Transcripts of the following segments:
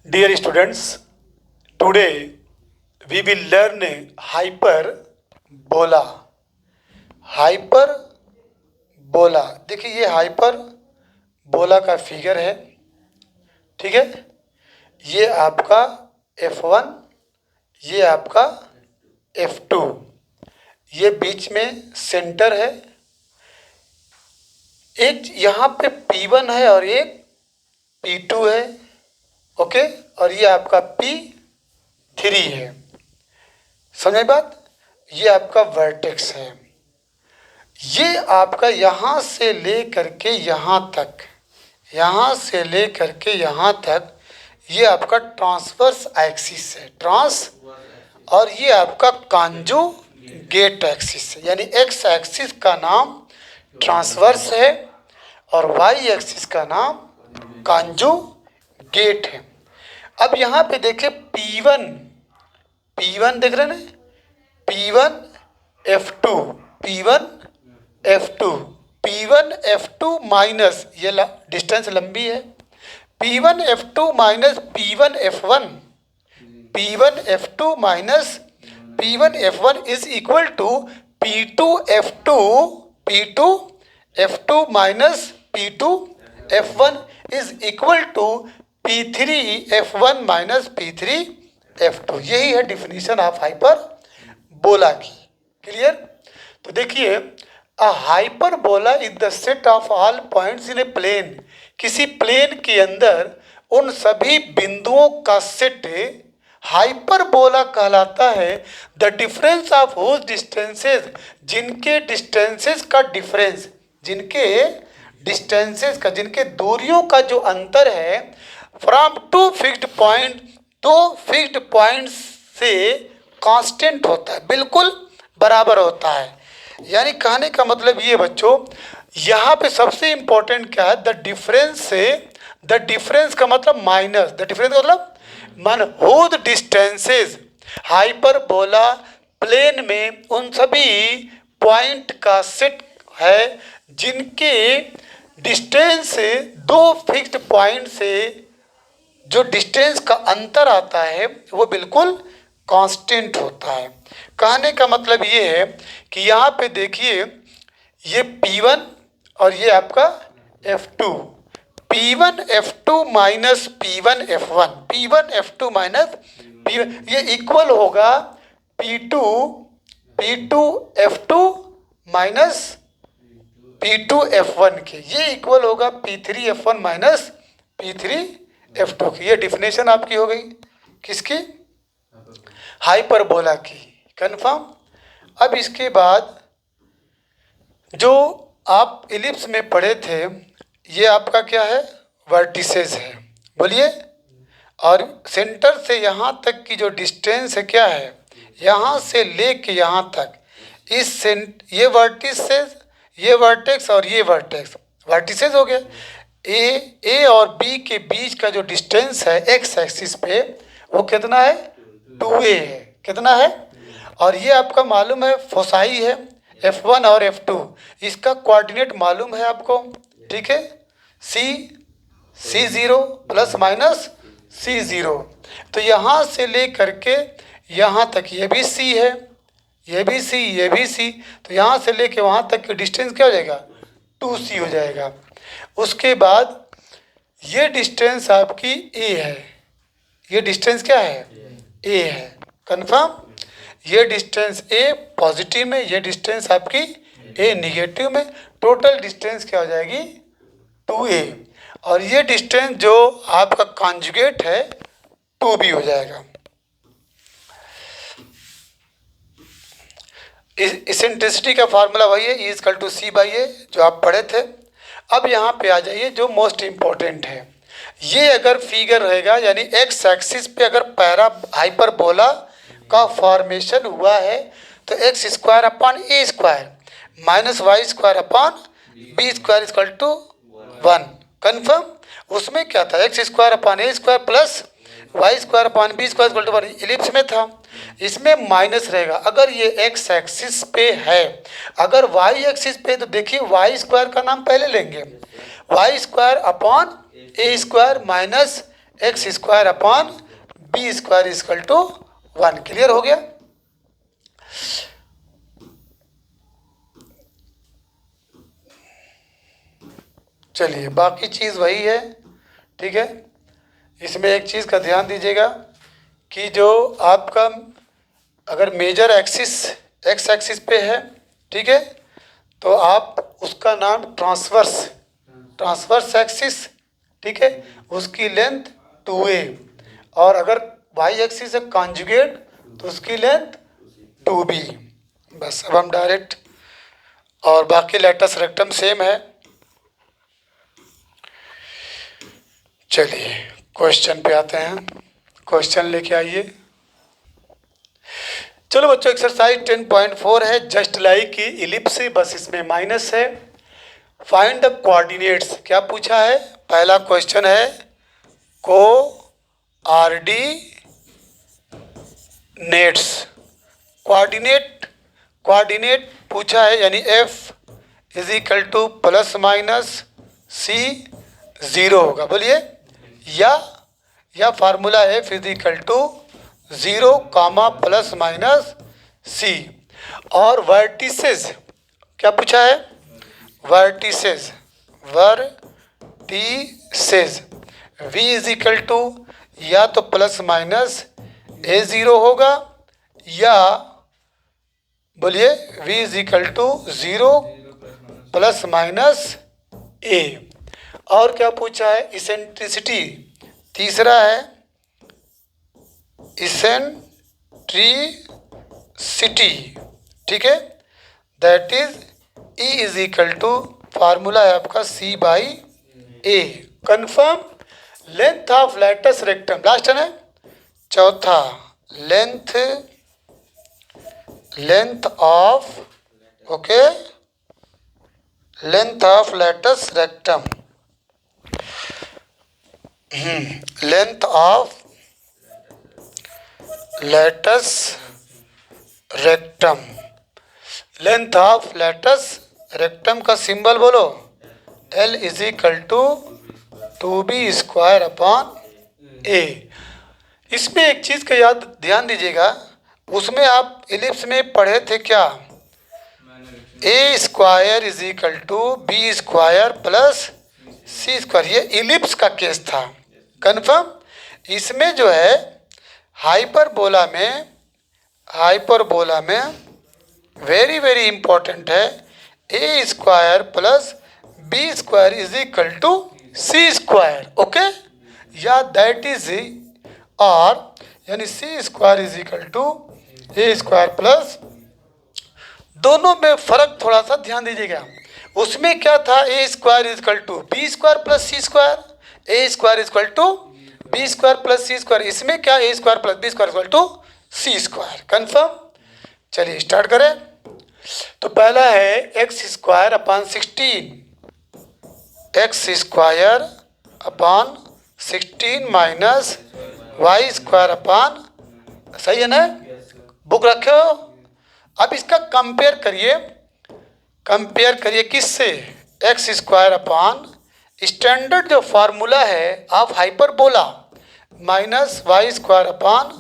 Dear students, today we will learn hyperbola. Hyperbola, देखिए ये hyperbola का फिगर है, ठीक है। ये आपका F1, ये आपका F2, ये बीच में सेंटर है। एक यहाँ पे P1 है और एक P2 है, ओके। और ये आपका P3 है, समझे बात। ये आपका वर्टेक्स है। ये आपका यहाँ से ले करके यहाँ तक, यहाँ से ले करके यहाँ तक, ये आपका ट्रांसवर्स एक्सिस है, और ये आपका कॉन्जुगेट एक्सिस है। यानी एक्स एक्सिस का नाम ट्रांसवर्स है और वाई एक्सिस का नाम कॉन्जुगेट है। अब यहाँ पे देखिए P1 देख रहे हैं, P1 F2, P1 F2 minus, ये डिस्टेंस लंबी है, P1 F2 minus P1 F1 minus P1 F1 is equal to P2 F2 minus P2 F1 is equal to P3 F1 minus P3 F2। यही है definition of hyperbola की। Clear. तो देखिए, a hyperbola is the set of all points in a plane. किसी plane के अंदर उन सभी बिंदुओं का सेट हाइपरबोला कहलाता है। The difference of whose distances, जिनके डिस्टेंसेस का डिफरेंस, जिनके दूरियों का जो अंतर है, फ्रॉम टू फिक्स्ड पॉइंट, दो फिक्स्ड पॉइंट्स से कांस्टेंट होता है, बिल्कुल बराबर होता है। यानी कहने का मतलब ये बच्चों, यहाँ पे सबसे इंपॉर्टेंट क्या है, द डिफरेंस का मतलब माइनस, द डिफरेंस का मतलब मन हुज डिस्टेंसेस। हाइपरबोला प्लेन में उन सभी पॉइंट का सेट है जिनके डिस्टेंस से दो फिक्स्ड पॉइंट से जो डिस्टेंस का अंतर आता है वो बिल्कुल कांस्टेंट होता है। कहने का मतलब ये है कि यहाँ पे देखिए, ये P1 और ये आपका F2, P1 F2 minus P1 F2 minus P1, ये इक्वल होगा P2 F2 minus P2 F1 के। ये इक्वल होगा P3 F1 minus P3 F2 की। ये डिफिनेशन आपकी हो गई, किसकी, हाइपरबोला की। कन्फर्म। अब इसके बाद जो आप इलिप्स में पढ़े थे, ये आपका क्या है, वर्टिसेस है, बोलिए। और सेंटर से यहाँ तक की जो डिस्टेंस है क्या है, यहाँ से लेके यहाँ तक, ये वर्टिसेस, ये वर्टेक्स और ये वर्टिसेस हो गया। ए और बी के बीच का जो डिस्टेंस है एक्स एक्सिस पे, वो कितना है, 2a है। कितना है, और ये आपका मालूम है फोसाई है F1 और F2, इसका कोऑर्डिनेट मालूम है आपको, ठीक है, C0 प्लस माइनस C0। तो यहाँ से ले करके यहाँ तक ये भी C है, ये भी C, तो यहाँ से लेके वहाँ तक की डिस्टेंस क्या हो जाएगा, 2C हो जाएगा। उसके बाद ये डिस्टेंस आपकी A है, ये डिस्टेंस क्या है, A है। कन्फर्म। ये डिस्टेंस A पॉजिटिव में, ये डिस्टेंस आपकी A निगेटिव में, टोटल डिस्टेंस क्या हो जाएगी, 2A। और ये डिस्टेंस जो आपका कॉन्जुगेट है 2B हो जाएगा। इसेंट्रिसिटी का फार्मूला वही है, E=C/A, जो आप पढ़े थे। अब यहाँ पे आ जाइए, जो मोस्ट इम्पोर्टेंट है, ये अगर फिगर रहेगा, यानी एक्स एक्सिस पे अगर हाइपरबोला का फॉर्मेशन हुआ है, तो x² upon A² minus y² upon B² equal to 1। Confirm. उसमें क्या था, x² upon A² plus y² upon B² equal to 1, ellipse में था। इसमें माइनस रहेगा अगर ये एक्स एक्सिस पे है। अगर वाई एक्सिस पे, तो देखिए y² का नाम पहले लेंगे, y² upon A² minus x square upon B square is equal to 1। Clear हो गया? चलिए बाकी चीज़ वही है, ठीक है। इसमें एक चीज़ का ध्यान दीजिएगा कि जो आपका अगर मेजर एक्सिस एक्स एक्सिस पे है, ठीक है, तो आप उसका नाम ट्रांसवर्स एक्सिस, ठीक है, उसकी लेंथ 2a, और अगर वाई एक्सिस है कॉन्जुगेट तो उसकी लेंथ 2b। बस अब हम डायरेक्ट, और बाकी लेटस रेक्टम सेम है। चलिए क्वेश्चन पे आते हैं, क्वेश्चन लेके आइए। चलो बच्चों एक्सरसाइज 10.4 है, जस्ट लाइक की इलिप्स, बस इसमें माइनस है। फाइंड द कोऑर्डिनेट्स, क्या पूछा है? पहला क्वेश्चन है को ऑर्डिनेट्स, कोऑर्डिनेट पूछा है, यानी f is equal to plus minus C 0 होगा। बोलिए, या formula f is equal to 0 comma plus minus C. और वर्टिसेस क्या पूछा है? Vertices v is equal to या तो प्लस माइनस a0 होगा, या बोलिए v is equal to 0 plus minus a। और क्या पूछा है? इसेंट्रिसिटी, तीसरा है इसेंट्रिसिटी, ठीक है, that is E is equal to, formula है आपका C by A। Confirm. Length of latus rectum, last है ना, चौथा length of, okay, length of latus rectum, length of latus rectum, length of latus rectum का symbol बोलो, L is equal to 2b square upon a। इसमें एक चीज़ का ध्यान दीजिएगा, उसमें आप इलिप्स में पढ़े थे क्या? a square is equal to B square plus C square, ये इलिप्स का केस था। कन्फर्म। इसमें जो है हाइपरबोला में वेरी वेरी इंपॉर्टेंट है, A square plus B square is equal to C square, okay, या दैट इज, और यानी C square is equal to A square plus, दोनों में फर्क थोड़ा सा ध्यान दीजिएगा। उसमें क्या था? A square is equal to B square plus C square, A square is equal to B square plus C square. इसमें क्या? A square plus B square equal to C square. Confirm. चलिए स्टार्ट करें। तो पहला है X square upon 16, x square upon 16 minus Y square upon, सही है ना? बुक रखे हो? अब इसका कंपेयर करिए किससे? एक्स स्क्वायर अपॉन स्टैंडर्ड जो फार्मूला है of hyperbola minus Y square upon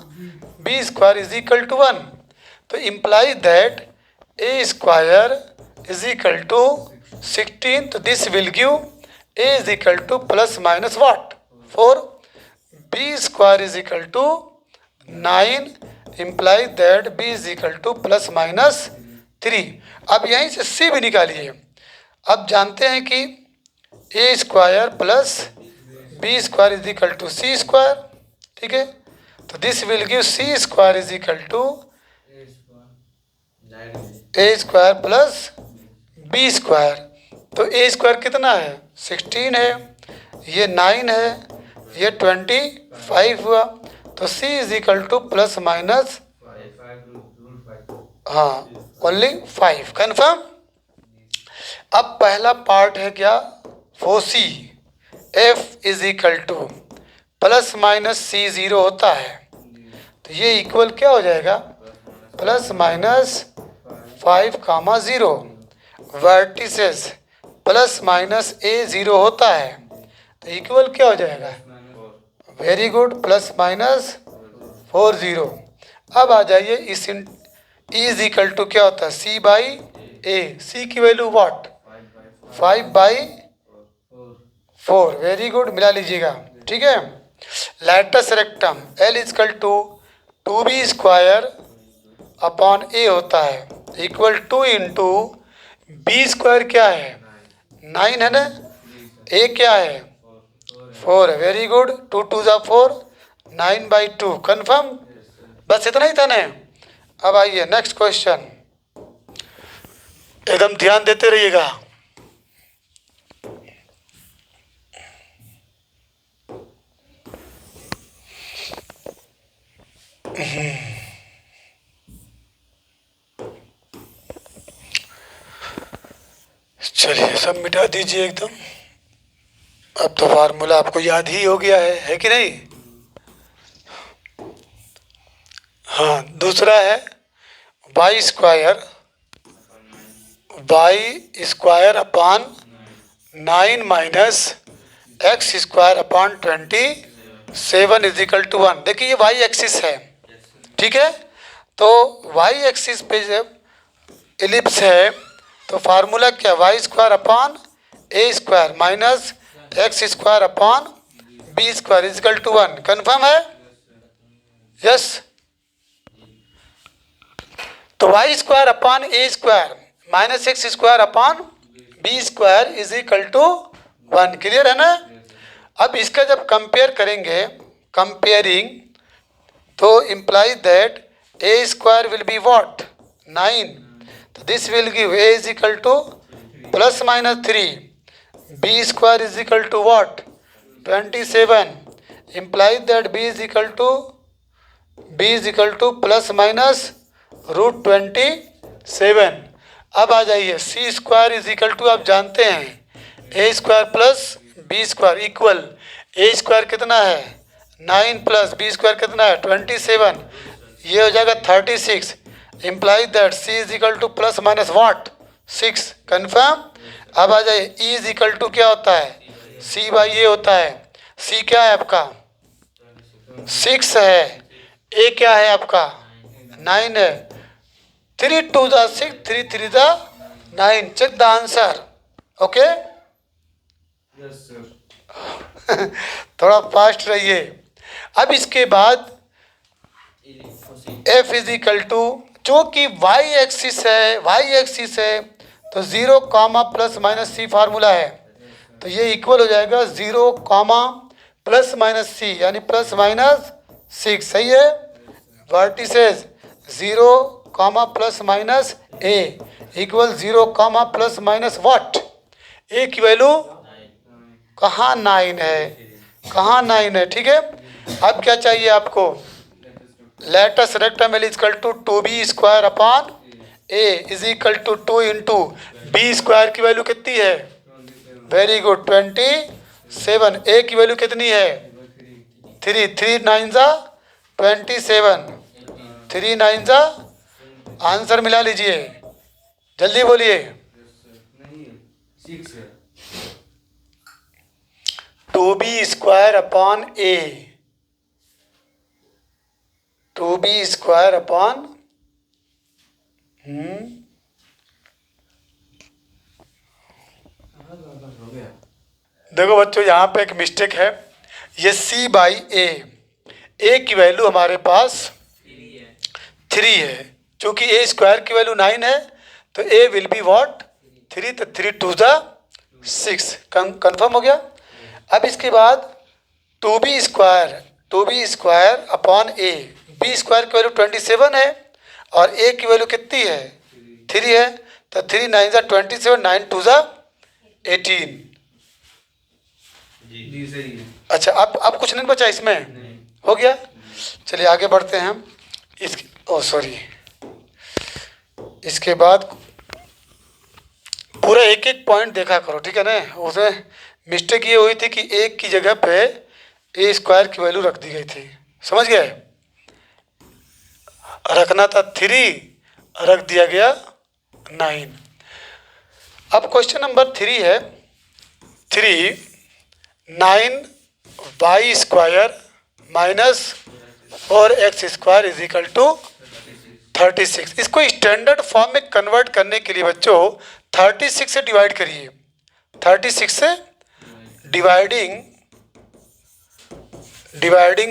B square is equal to 1। तो imply that A square is equal to 16, तो this will give A is equal to plus minus what 4, B square is equal to 9, imply that B is equal to plus minus 3। अब यहीं से सी भी निकालिए। अब जानते हैं कि A square plus B square is equal to C square, ठीक है, तो this will give C square is equal to A square plus B square. तो ए स्क्वायर कितना है? 16 है, ये 9 है, ये 25 हुआ, तो C is equal to plus minus, हाँ, ओनली 5। कन्फर्म। अब पहला पार्ट है क्या? Foci, F is equal to plus minus C 0 होता है, तो ये इक्वल क्या हो जाएगा? Plus minus 5 comma 0। Vertices plus minus A 0 होता है, तो इक्वल क्या हो जाएगा? Very good, plus minus 4 0। अब आ जाइए इस इज इक्वल टू क्या होता है, सी बाई ए। सी की वैल्यू व्हाट, 5/4। वेरी गुड, मिला लीजिएगा। ठीक है, latus rectum L is equal to 2b² upon A होता है, इक्वल टू इंटू b² क्या है, 9 है ना, ए क्या है 4 है। वेरी गुड, 2 2 ज़ा 4, 9/2। कन्फर्म, बस इतना ही था ना। अब आइए नेक्स्ट क्वेश्चन, एकदम ध्यान देते रहिएगा। चलिए सब मिटा दीजिए एकदम। अब तो फार्मूला आपको याद ही हो गया है कि नहीं। हाँ, दूसरा है y² upon 9 minus x² upon 27 is equal to 1। देखिए ये y एक्सिस है, ठीक है। तो y एक्सिस पे जब एलिप्स है तो फार्मूला क्या, y² upon a² minus x² upon b² is equal to 1। Confirm है, यस। तो y² upon a² minus x² upon b² is equal to 1। Clear है ना। अब इसका जब कंपेयर करेंगे, कंपेयरिंग, तो implies that a² will be what 9, तो this will give a is equal to plus minus 3, b² is equal to what 27, implies that b is equal to plus minus √27। अब आ जाइए c² इज इक्वल टू, आप जानते हैं a² plus b² equal, a² कितना है 9 plus b² कितना है 27, ये हो जाएगा 36। Implies that c is equal to plus minus what 6। Confirm. अब आ जाइए e इज इक्वल टू क्या होता है, c/a होता है। c क्या है आपका 6 है, a क्या है आपका 9 है। 3 2 ज़ा 6, 3 3 ज़ा 9। Check the answer. ओके, थोड़ा फास्ट रहिए। अब इसके बाद f इज इक्वल टू, जो कि y एक्सिस है, तो 0 प्लस माइनस c फार्मूला है, तो ये इक्वल हो जाएगा 0 प्लस माइनस c यानी प्लस माइनस 6। सही है। Vertices 0 plus minus a equal 0 plus minus what, a की वैल्यू कहाँ 9 है, कहाँ 9 है। ठीक है। अब क्या चाहिए आपको, latus rectum L equal to 2b² upon a is equal to 2 into b² की वैल्यू कितनी है, वेरी गुड 27। a की वैल्यू कितनी है 3, 3 9 ज़ा 27, 3 9 ज़ा, आंसर मिला लीजिए, जल्दी बोलिए। 2b² upon a, 2b² upon देखो बच्चों, यहाँ पे एक मिस्टेक है, ये c/a, a की वैल्यू हमारे पास 3 है, चूँकि a² की वैल्यू 9 है, तो a विल बी व्हाट 3, तो 3 2 ज़ा 6। कन्फर्म हो गया। अब इसके बाद 2b² अपॉन a, b² की वैल्यू 27 है और a की वैल्यू कितनी है 3 है, तो 3 9 ज़ा 27, 9 2 ज़ा 18। जी सही है। अच्छा, अब कुछ नहीं बचा इसमें, हो गया। चलिए आगे बढ़ते हैं हम। इसके बाद पूरा एक एक पॉइंट देखा करो, ठीक है ना। उसमें मिस्टेक ये हुई थी कि एक की जगह पे a² की वैल्यू रख दी गई थी, समझ गए। रखना था 3, रख दिया गया 9। अब क्वेश्चन नंबर 3 है, 3 9y² minus 4x² is equal to 36। इसको स्टैंडर्ड फॉर्म में कन्वर्ट करने के लिए बच्चों 36 से डिवाइड करिए, 36 से डिवाइडिंग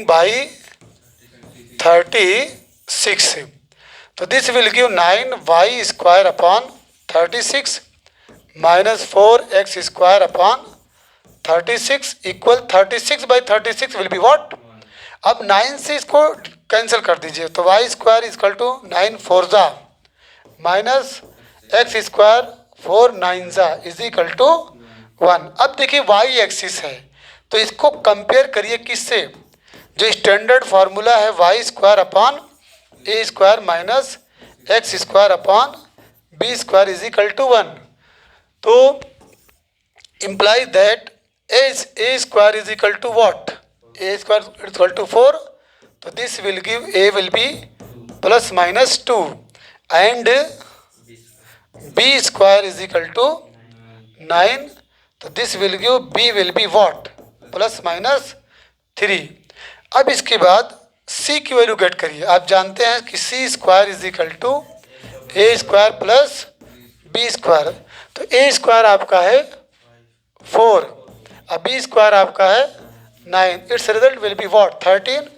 बाई 36। तो this will give 9y² upon 36 minus 4x² upon 36 equal 36/36 will be what. अब 9 से इसको कैंसिल कर दीजिए, तो y² equal to 9 4 minus x² 4 9 is equal to 1। अब देखिए y एक्सिस है, तो इसको कंपेयर करिए किससे, जो स्टैंडर्ड फार्मूला है y² upon a² minus x² upon b² is equal to 1। तो imply that a² is equal to what, a² is equal to 4। तो this will give a will be plus minus 2 and b² is equal to 9। तो this will give b will be what, plus minus 3। अब इसके बाद c की value gate करिए। आप जानते हैं कि c² is equal to a² plus b²। तो a² आपका है 4 और b² आपका है 9। It's result will be what 13।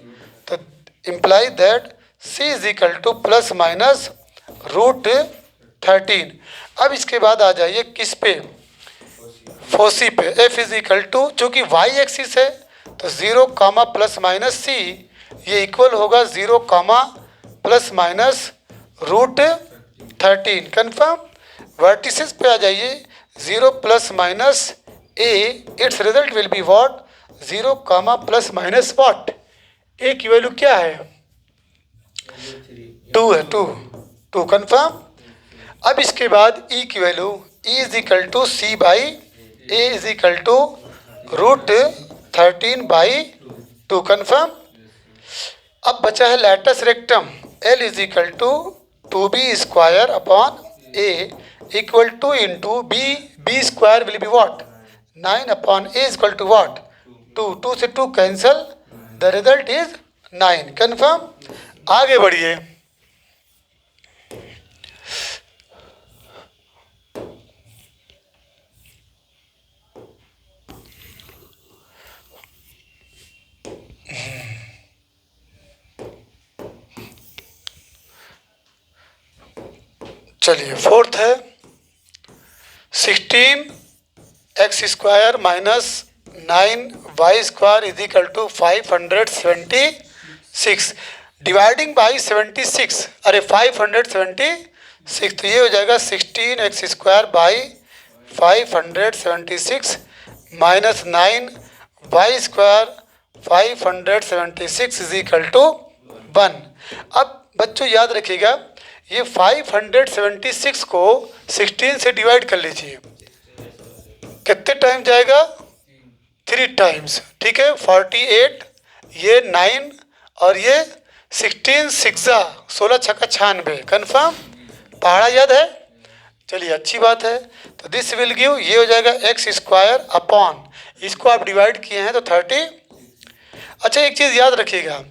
तो imply that c is equal to plus minus √13। अब इसके बाद आ जाइए किस पे, फोसी पे। f इज इक्वल टू, चूँकि y एक्सिस है तो 0 कामा प्लस माइनस c, ये इक्वल होगा 0 comma plus minus √13। Confirm. Vertices पे आ जाइए, 0 plus minus a, it's result will be what 0 comma plus minus what, a की वैल्यू क्या है 2 है, 2 कन्फर्म। अब इसके बाद e की value e is equal to c by a is equal to √13/2 confirm. अब बचा है latus rectum, L is equal to 2b² upon a equal to into b² will be what 9 upon a equal to what 2 से 2 cancel, the result is 9। Confirm. आगे बढ़िए। चलिए fourth है 16x² minus 9y² is equal to 576 dividing by 76। अरे 576, तो ये हो जाएगा 16x² by 576 minus 9y² 576 is equal to 1। अब बच्चों याद रखिएगा, ये 576 को 16 से डिवाइड कर लीजिए, कितने टाइम जाएगा 3 टाइम्स, ठीक है 48, ये 9 और ये 16 6 16 छक्का 96। कन्फर्म। पहाड़ा याद है, चलिए अच्छी बात है। तो दिस विल गिव, ये हो जाएगा x² अपॉन, इसको आप डिवाइड किए हैं तो 30। अच्छा एक चीज़ याद रखिएगा,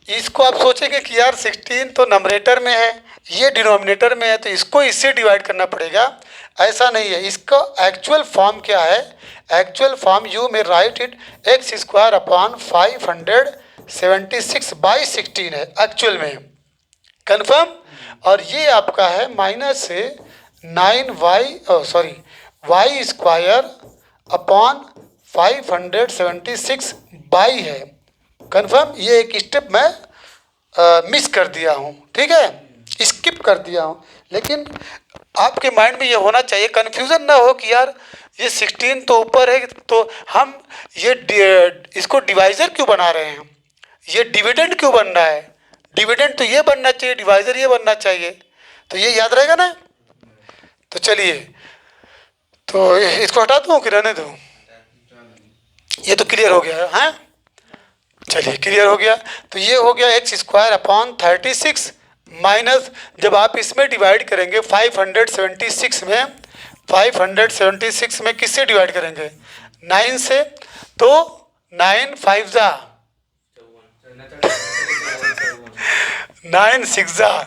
इसको आप सोचेंगे कि यार 16 तो नंबरेटर में है, ये डिनोमिनेटर में है, तो इसको इससे डिवाइड करना पड़ेगा। ऐसा नहीं है, इसका एक्चुअल फॉर्म क्या है, एक्चुअल फॉर्म यू में राइट इट x² अपॉन 576/16 है एक्चुअल में। कन्फर्म। और ये आपका है माइनस 9y² अपॉन 576 है। कन्फर्म। ये एक स्टेप मैं मिस कर दिया हूँ, ठीक है, स्किप कर दिया हूँ, लेकिन आपके माइंड में ये होना चाहिए, कन्फ्यूज़न ना हो कि यार ये 16 तो ऊपर है, तो हम ये इसको डिवाइज़र क्यों बना रहे हैं, ये डिविडेंड क्यों बन रहा है, डिविडेंड तो ये बनना चाहिए, डिवाइज़र ये बनना चाहिए। तो ये याद रहेगा ना। तो चलिए, तो इसको हटा दूँ कि रहने दूँ, ये तो क्लियर हो गया है। चलिए क्लियर हो गया। तो ये हो गया x² अपॉन 36 माइनस, जब आप इसमें डिवाइड करेंगे 576 में, 576 में किससे डिवाइड करेंगे 9 से, तो 9 5 जा 9 6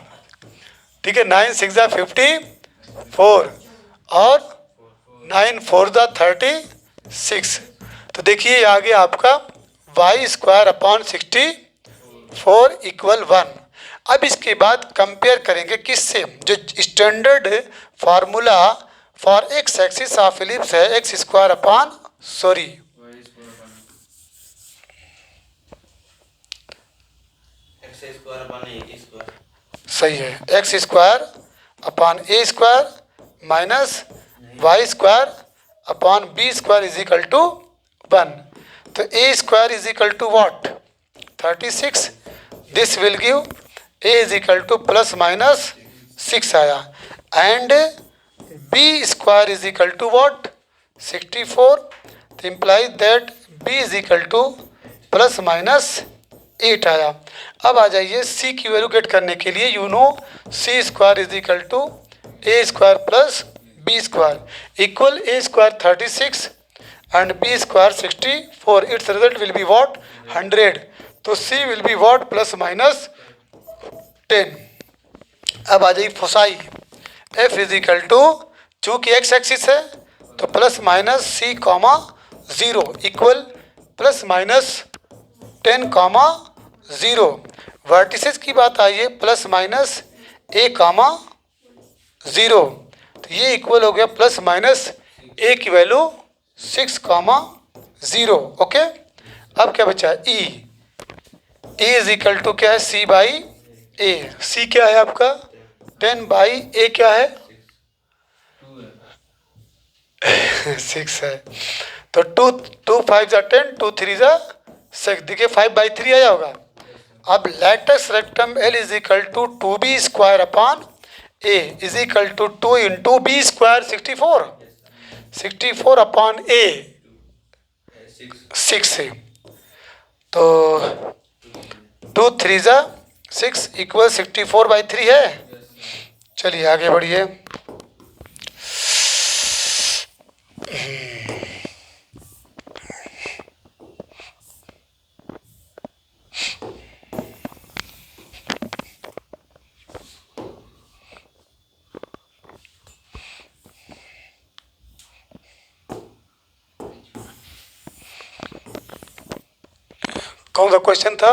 ठीक है, 9 6 54 और 9 4 36। तो देखिए आ गया आपका y² अपॉन 64 इक्वल 1। अब इसके बाद कंपेयर करेंगे किससे, जो standard formula for x axis of ellipse है x² अपॉन सही है, x² upon a² minus y² upon b² is equal to 1। तो a² is equal to what 36, this will give a is equal to plus minus 6 आया, and b² is equal to what 64, तो implies that b is equal to plus minus 8 आया। अब आ जाइए c की value gate करने के लिए, you know c² is equal to a² plus b² equal a² 36 and b² 64, its result will be what 100, तो c will be what plus minus 10। अब आ जाइए foci, f is equal to, चूँकि x axis है तो plus minus c comma 0 equal plus minus 10 comma 0। Vertices की बात आई है प्लस माइनस a कॉमा 0, तो ये इक्वल हो गया प्लस माइनस a की वैल्यू 6 कॉमा 0। ओके, अब क्या बचा e इज इक्वल टू क्या है c बाई a, c क्या है आपका 10 बाई a क्या है 6 है, तो 2 5 10 2 3 6, देखिए 5/3 आया होगा। अब latus rectum L is equal to 2b² upon a is equal to 2 into b² 64 upon a 6 है, तो 2 3 6 इक्वल 64/3 है। चलिए आगे बढ़िए। कौन सा क्वेश्चन था,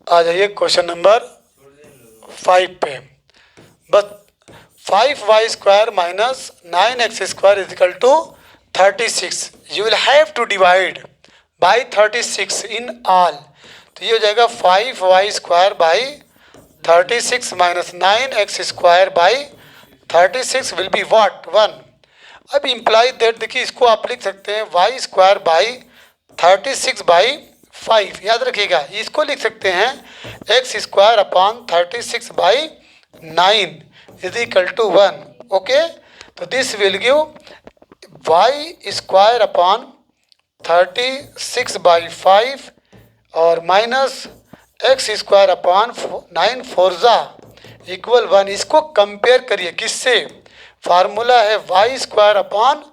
आ जाइए क्वेश्चन नंबर 5 पे। बस 5y² माइनस 9x² is equal to 36, you will have to divide by 36 in all, तो ये हो जाएगा 5y² by 36 minus 9x² by 36 will be what 1। अब इम्प्लाई दैट, देखिए इसको आप लिख सकते हैं y² बाई 36 बाई 5, याद रखिएगा इसको लिख सकते हैं x² upon 36 by 9 is equal to 1। Okay, तो this will give y² upon 36 by 5 और माइनस x² अपॉन 9 4 इक्वल 1। इसको कंपेयर करिए किससे, फार्मूला है y² upon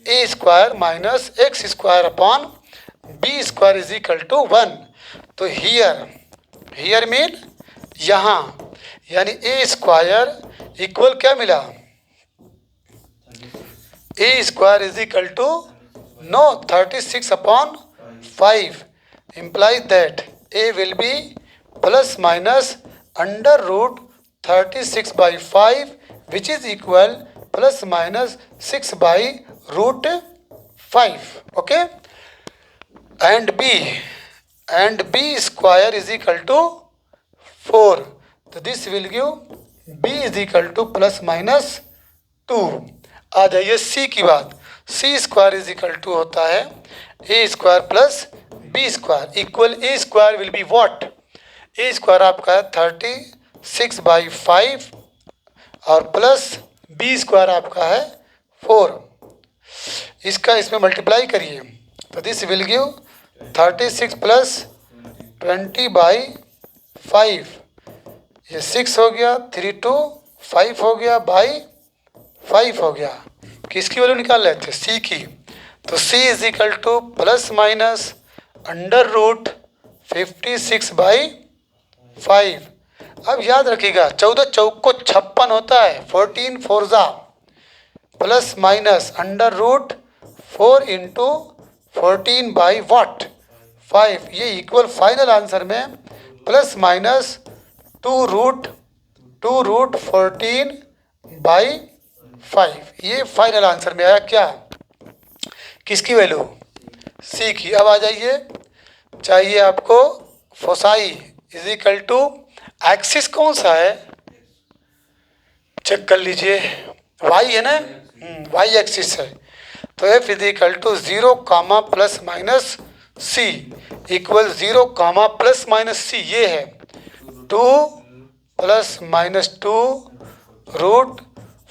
a² minus x² upon b² is equal to 1। तो हियर मीन यहाँ, यानी a² equal क्या मिला a² is equal to no 36 upon 5, implies that a will be plus minus under root 36 by 5 which is equal plus minus 6 by root 5. Okay, and b square is equal to 4, तो this will give b is equal to plus minus 2। आ जाइए c की बात, c² is equal to होता है a² plus b² equal a² will be what, a² आपका है 36 by 5 और plus b² आपका है 4, इसका इसमें मल्टीप्लाई करिए तो this will give 36 plus 20 by 5, ये 6 हो गया, 3 2 5 हो गया बाई 5 हो गया। किसकी वैल्यू निकाल रहे थे, c की, तो c is equal to plus minus under root 56 by 5 अब याद रखिएगा 14 चौक को 56 होता है, 14 फोरजा plus minus under root 4 into 14 by what 5, ये इक्वल फाइनल आंसर में प्लस माइनस 2 रूट 14 बाई 5, ये फाइनल आंसर में आया क्या, किसकी वैल्यू, सी की। अब आ जाइए, चाहिए आपको foci is equal to, axis कौन सा है चेक कर लीजिए, वाई है ना, वाई एक्सिस है, तो F is equal to 0 comma plus minus C equal 0 comma plus minus C, ये है 2 प्लस माइनस 2 रूट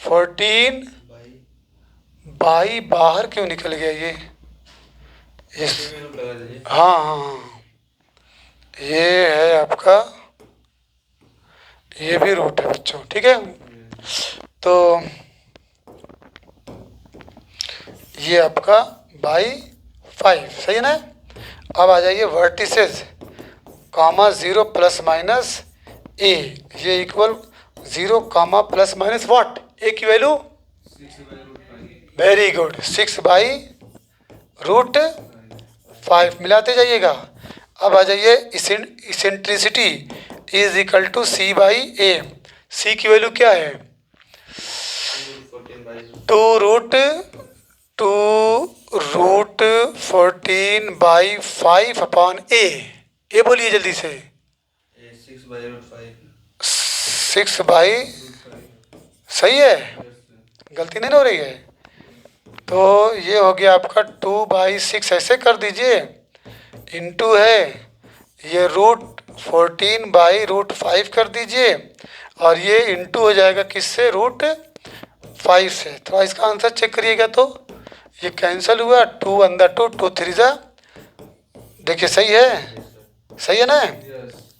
14 बाई, बाहर क्यों निकल गया ये, इस, हाँ हाँ ये है आपका, ये भी रूट है बच्चों, ठीक है। तो ये आपका बाई 5, सही है ना। अब आ जाइए vertices comma 0 plus minus A, ये equal 0 comma plus minus what, A की value, very good 6 by root 5, मिलाते जाइएगा। अब आ जाइए eccentricity is equal to C by A, C की वैल्यू क्या है, 2 रूट 14 बाई 5 अपॉन ए बोलिए जल्दी से, 6 बाई, सही है, गलती नहीं हो रही है, तो ये हो गया आपका 2 बाई 6, ऐसे कर दीजिए, इंटू है ये रूट 14 बाई रूट 5 कर दीजिए, और ये इंटू हो जाएगा किससे, रूट 5 से। तो इसका आंसर चेक करिएगा, तो ये कैंसिल हुआ, 2 अंदर 2, 2 3 जा, देखिए सही है, सही है ना।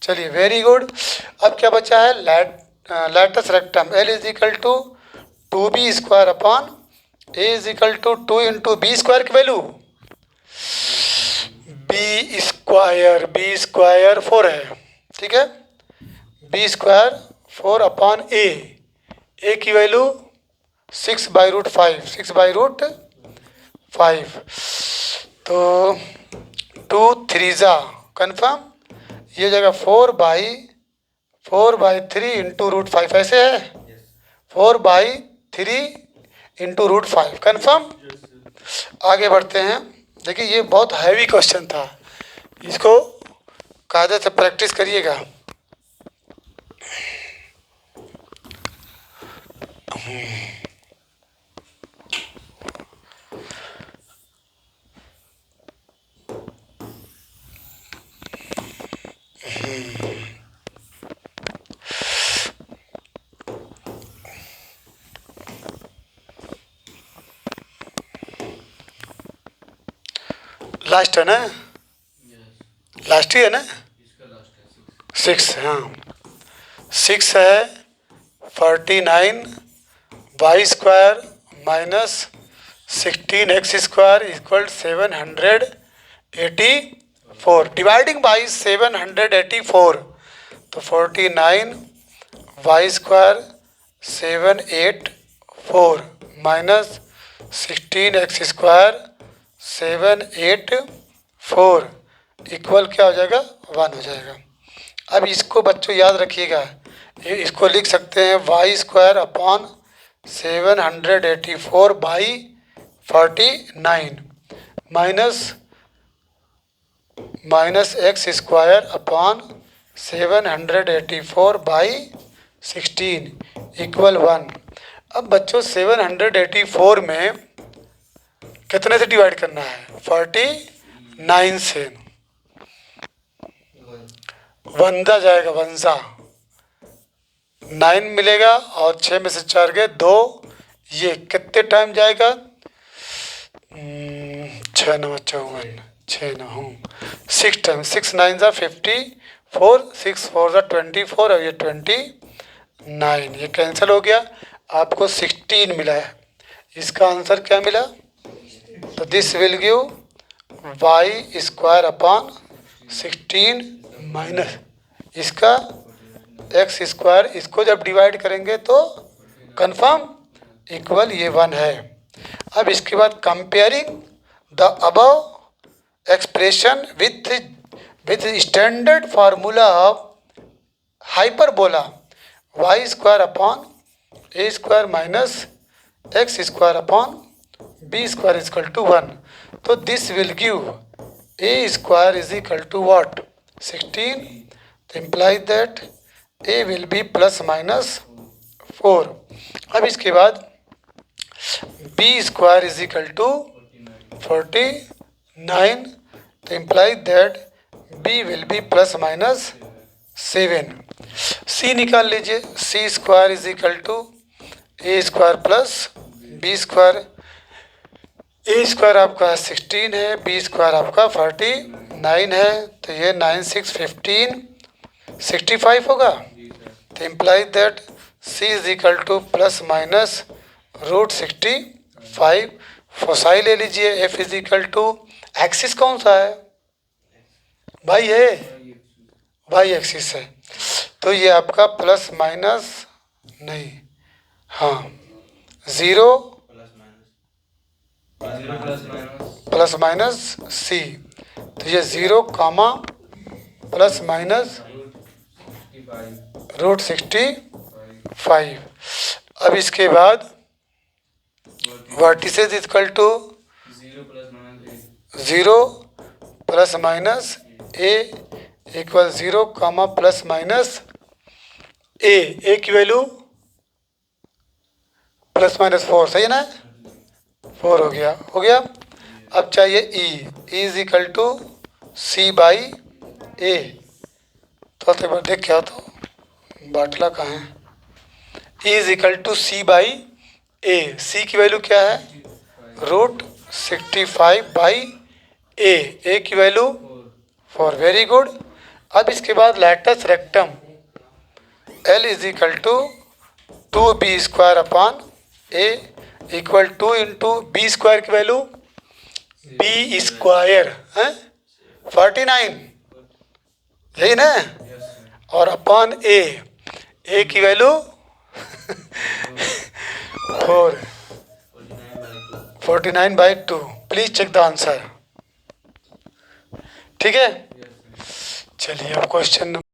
चलिए वेरी गुड। अब क्या बचा है, latus rectum L is equal to 2b square upon a is equal to 2 into b square की वैल्यू, बी स्क्वायर 4 है, ठीक है, बी स्क्वायर 4 अपॉन ए की वैल्यू 6 बाई रूट 5, तो 2 3 जा कन्फर्म, ये जगह 4 बाई 3 इंटू रूट 5, ऐसे है 4 बाई 3 इंटू रूट 5, कन्फर्म। आगे बढ़ते हैं, देखिए ये बहुत हैवी क्वेश्चन था, इसको कायदे से प्रैक्टिस करिएगा। लास्ट है ना, लास्ट ही है ना, 6, हाँ 6 है 49 y square minus 16 x square equal 784, dividing by 784, तो 49 y square 784 minus 16 x square 784 equal क्या हो जाएगा, 1 हो जाएगा। अब इसको बच्चों याद रखिएगा, इसको लिख सकते हैं y square upon 784 by 49 minus x square upon 784 by 16 equal 1। अब बच्चों 784 में कितने से डिवाइड करना है, 49 से, वंजा जाएगा, वंजा 9 मिलेगा, और 6 में से 4 गए 2, ये कितने टाइम जाएगा, 6 9 54, 6 9 6 टाइम, 6 9 जा 54, 6 4 जा 24, और ये 29, ये कैंसिल हो गया, आपको 16 मिला है। इसका आंसर क्या मिला, तो this will give y square upon 16 minus इसका एक्स स्क्वायर, इसको जब डिवाइड करेंगे तो कंफर्म इक्वल ये 1 है। अब इसके बाद comparing the above expression with standard formula of hyperbola y square upon a square minus x square upon B square is equal to 1। तो this will give a square is equal to what 16। तो imply that a will be plus minus 4। अब इसके बाद b square is equal to 49। तो imply that b will be plus minus 7। C निकाल लीजिए, सी square is equal to A square plus B square. A square आपका 16 है, B square आपका 49 है। तो ये 9 6 15 65 होगा। तो imply that c is equal to plus minus root 65। Foci ले लीजिए, f is equal to axis कौन सा है भाई, है वाई एक्सिस है। तो ये आपका प्लस माइनस नहीं, हाँ 0 प्लस माइनस सी। तो ये 0 कामा प्लस माइनस रूट 65। अब इसके बाद vertices equal to 0 plus minus A equal 0 comma plus minus A की वैल्यू प्लस माइनस 4, सही है ना, 4 हो गया। अब चाहिए E is equal to C by A. तो एक बार देख क्या, तो बाटला कहाँ है, E is equal to C by A. C की वैल्यू क्या है रूट 65 बाई ए की वैल्यू 4। Very good. अब इसके बाद latus rectum L is equal to 2b square upon a equal 2 into b square की वैल्यू बी स्क्वायर है 49, यही ना, और अपॉन ए की value 49/2। Please check the answer. ठीक है, चलिए अब क्वेश्चन